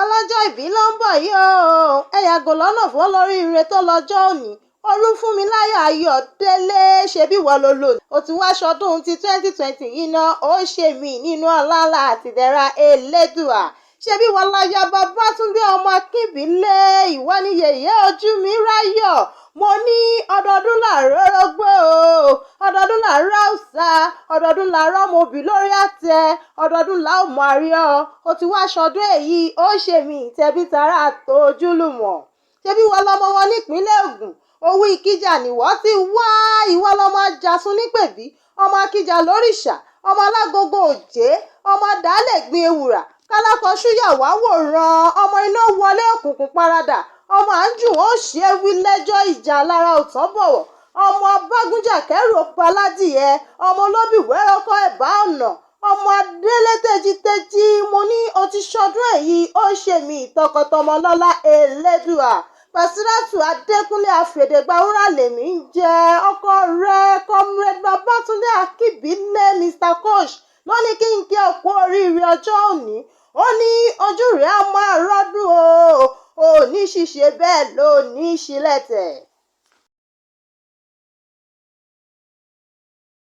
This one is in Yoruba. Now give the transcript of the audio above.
ọlọ́jọ́ ìbí ló ń bọ̀ yìí o, ẹ yàgò lọ́nà fún olóríire tó lọ́jọ́ òní. Olúfúnmiláyọ̀ Ayọ̀délé, ṣebí wọ́n ló lò ní. Ó ti wá ṣọdún ti 2020 yìí ná, ó ṣe mí nínú ọláńlá àtìdẹ̀ra Elédùà. Ṣebí wọ́n láyọ̀ Babátúndé ọmọ Akínbílé, ìwọ ni yèyé ojú mi ráyọ̀. Mo ní ọdọọdún làárọ̀ rógbó o, ọdọọdún làárọ̀ àwùsá, ọdọọdún làárọ̀ mobì lórí àtẹ, ọdọọdún làó mọ àríọ̀. Ó ti wá ṣọdún èyí, ó ṣe mí tẹbí tará tójúlùmọ̀. Ṣebí wọ́n lọmọ wọn nípínlẹ̀ Ògùn, owó Ìkìjà nìwọ ti wá, ìwọ lọmọ Àjàṣun nípèbí, ọmọ Akíjà lórìṣà, ọmọ Alágogo òjé, ọmọ Dálẹ̀ gbin ewùrà, kálákọ̀ ṣúyàwó àwòrán, ọmọ iná wọlé òkùnkùn paradà, ọmọ àńjù wọn ò ṣe é wí lẹ́jọ́ ìjà lára òtán bọ̀wọ̀, ọmọ Bágúnjà kẹrù òpó aládìyẹ, ọmọ olóbì wẹ́rọ́kọ́ ẹ̀bá ọ̀nà, ọmọ Adélé tejiteji. Mo ní o ti ṣọdún èyí, ó ṣe mí tọkọtọmọ lọ́lá Elédùà. Bàsírátù Adékúnlé Afèdègbàwúrà lèmi ń jẹ́, ọkọ rẹ̀ Comrade Babátúndé Akínbílé Mr Coach ló ní kí n kí ọ kú oríire ọjọ́ òní. Ó ní ojú rẹ̀ á máa rọ́dún o, ò ní ṣìṣe bẹ́ẹ̀ ló ní ṣílẹ̀tẹ̀.